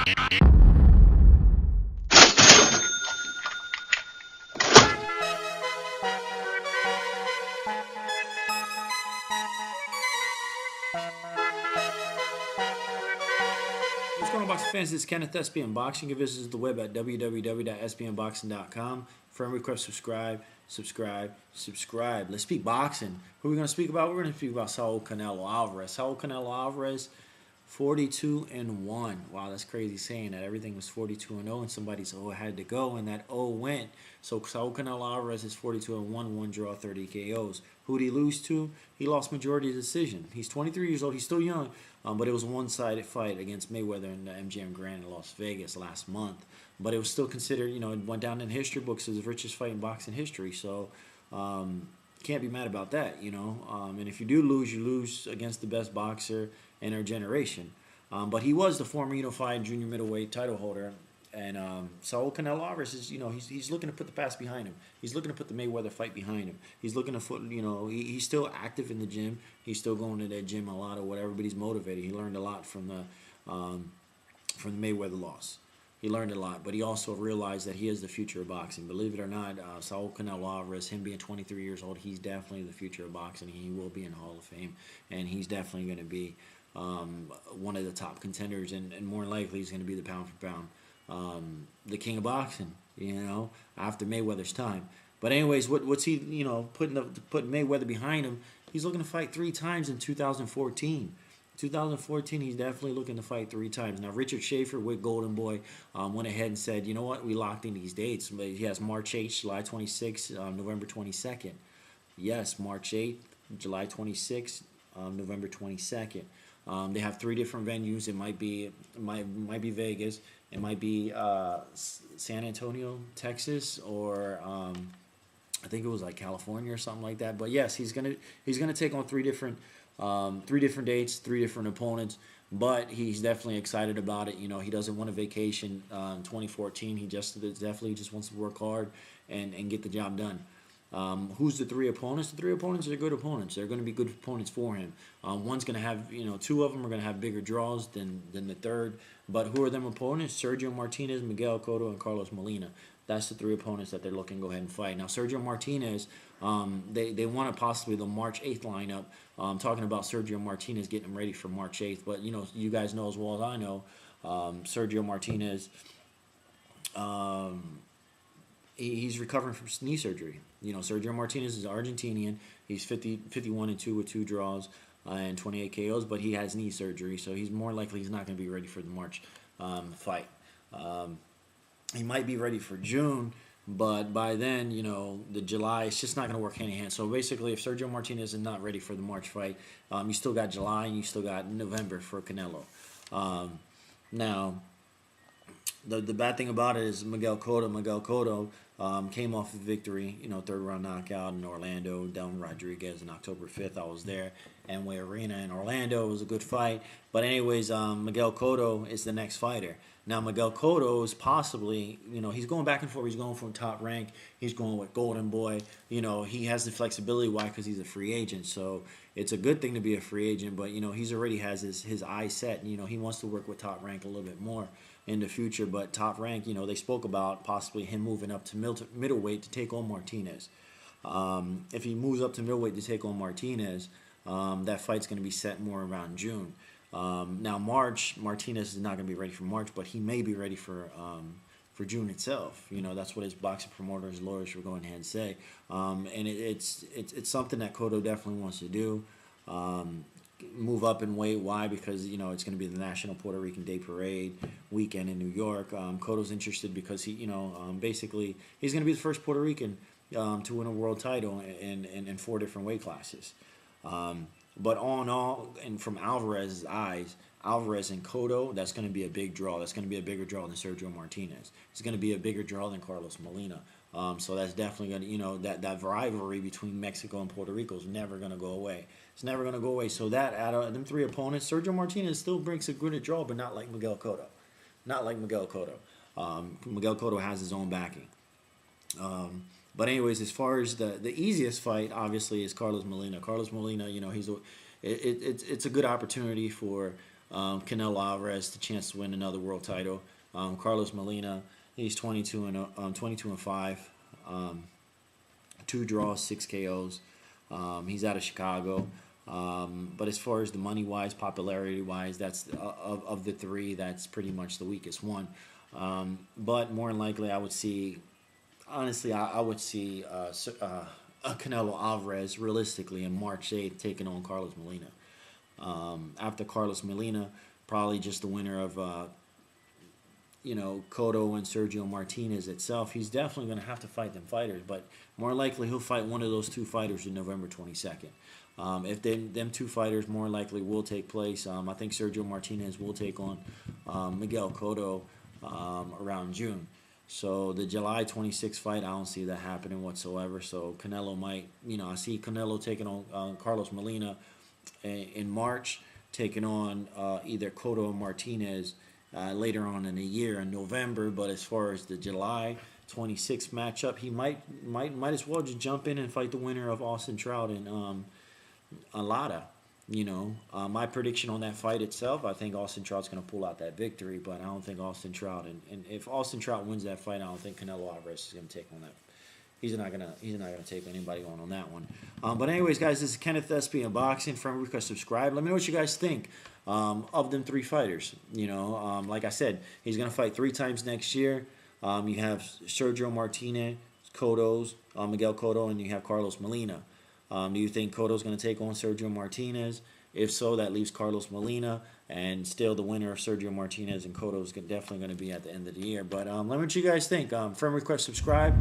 What's going on, boxing fans? This is Kenneth, SBN Boxing. You can visit the web at www.sbnboxing.com. Friend request, subscribe. Let's speak boxing. Who are we going to speak about? We're going to speak about Saul Canelo Alvarez. Saul Canelo Alvarez, 42-1. Wow, that's crazy saying that. Everything was 42-0, and somebody's it had to go, and that went. So Saul Canelo Alvarez is 42-1, one draw, 30 KOs. Who did he lose to? He lost majority of the decision. He's 23 years old. He's still young, but it was a one-sided fight against Mayweather in the MGM Grand in Las Vegas last month. But it was still considered, it went down in history books as the richest fight in boxing history. So can't be mad about that, And if you do lose, you lose against the best boxer in our generation. But he was the former unified junior middleweight title holder. And Saul Canelo Alvarez is, he's looking to put the past behind him. He's looking to put the Mayweather fight behind him. He's looking to put, he's still active in the gym. He's still going to that gym a lot or whatever, but he's motivated. He learned a lot from the Mayweather loss. He learned a lot, but he also realized that he is the future of boxing. Believe it or not, Saul Canelo Alvarez, him being 23 years old, he's definitely the future of boxing. He will be in the Hall of Fame, and he's definitely going to be one of the top contenders, and more likely he's going to be the pound for pound. The king of boxing, after Mayweather's time. But anyways, what's he, putting Mayweather behind him? He's looking to fight 3 times in 2014. 2014, he's definitely looking to fight 3 times. Now, Richard Schaefer with Golden Boy went ahead and said, you know what, we locked in these dates. He has March 8th, July 26th, November 22nd. Yes, March 8th, July 26th, November 22nd. They have 3 different venues. It might be Vegas. It might be San Antonio, Texas, or I think it was like California or something like that. But yes, he's gonna take on 3 different dates, 3 different opponents. But he's definitely excited about it. He doesn't want a vacation in 2014. He definitely just wants to work hard and get the job done. Who's the 3 opponents? The 3 opponents are good opponents. They're going to be good opponents for him. One's going to have, 2 of them are going to have bigger draws than the third. But who are them opponents? Sergio Martinez, Miguel Cotto, and Carlos Molina. That's the 3 opponents that they're looking to go ahead and fight. Now, Sergio Martinez, they want to possibly the March 8th lineup. I'm talking about Sergio Martinez getting him ready for March 8th. But, you guys know as well as I know, Sergio Martinez, he's recovering from knee surgery. Sergio Martinez is Argentinian. He's 51-2 with 2 draws and 28 KOs, but he has knee surgery, so he's more likely he's not going to be ready for the March fight. He might be ready for June, but by then, the July, it's just not going to work hand in hand. So basically, if Sergio Martinez is not ready for the March fight, you still got July and you still got November for Canelo. Now, the bad thing about it is Miguel Cotto came off a victory, 3rd round knockout in Orlando, Delvin Rodriguez on October 5th. I was there, Amway Arena in Orlando. It was a good fight. But anyways, Miguel Cotto is the next fighter. Now, Miguel Cotto is possibly, he's going back and forth. He's going from Top Rank. He's going with Golden Boy. He has the flexibility. Why? Because he's a free agent. So it's a good thing to be a free agent. But, he's already has his eyes set. He wants to work with Top Rank a little bit more in the future. But Top Rank, they spoke about possibly him moving up to middleweight to take on Martinez. If he moves up to middleweight to take on Martinez, that fight's going to be set more around June. Now, Martinez is not going to be ready for March, but he may be ready for June itself. That's what his boxing promoters, lawyers were going ahead and say. And it's something that Cotto definitely wants to do. Move up in weight. Why? Because, it's going to be the National Puerto Rican Day Parade weekend in New York. Cotto's interested because he, basically he's going to be the first Puerto Rican to win a world title in 4 different weight classes. But all in all, and from Alvarez's eyes, Alvarez and Cotto, that's going to be a big draw. That's going to be a bigger draw than Sergio Martinez. It's going to be a bigger draw than Carlos Molina. So that's definitely going to, that rivalry between Mexico and Puerto Rico is never going to go away. It's never going to go away. So that, out of them 3 opponents, Sergio Martinez still brings a good draw, but not like Miguel Cotto. Miguel Cotto has his own backing. But anyways, as far as the easiest fight, obviously, is Carlos Molina. Carlos Molina, it's a good opportunity for Canelo Alvarez, the chance to win another world title. Carlos Molina, he's 22 and 5, 2 draws, 6 KOs. He's out of Chicago. But as far as the money wise, popularity wise, that's of the three, that's pretty much the weakest one. But more than likely, I would see. Honestly, I would see Canelo Alvarez realistically in March 8th taking on Carlos Molina. After Carlos Molina, probably just the winner of Cotto and Sergio Martinez itself. He's definitely going to have to fight them fighters, but more likely he'll fight one of those two fighters on November 22nd. If them two fighters more likely will take place, I think Sergio Martinez will take on Miguel Cotto around June. So the July 26th fight, I don't see that happening whatsoever. So Canelo might, I see Canelo taking on Carlos Molina in March, taking on either Cotto or Martinez later on in the year in November. But as far as the July 26th matchup, he might as well just jump in and fight the winner of Austin Trout and Alada. My prediction on that fight itself, I think Austin Trout's going to pull out that victory, but I don't think Austin Trout and if Austin Trout wins that fight, I don't think Canelo Alvarez is going to take on that. He's not gonna take anybody on that one. But anyways, guys, this is Kenneth SB Unboxing. Friend request, subscribe. Let me know what you guys think of them three fighters. Like I said, he's gonna fight 3 times next year. You have Sergio Martinez, Miguel Cotto, and you have Carlos Molina. Do you think Cotto's going to take on Sergio Martinez? If so, that leaves Carlos Molina, and still the winner of Sergio Martinez and Cotto is definitely going to be at the end of the year. But let me know what you guys think. Friend request, subscribe.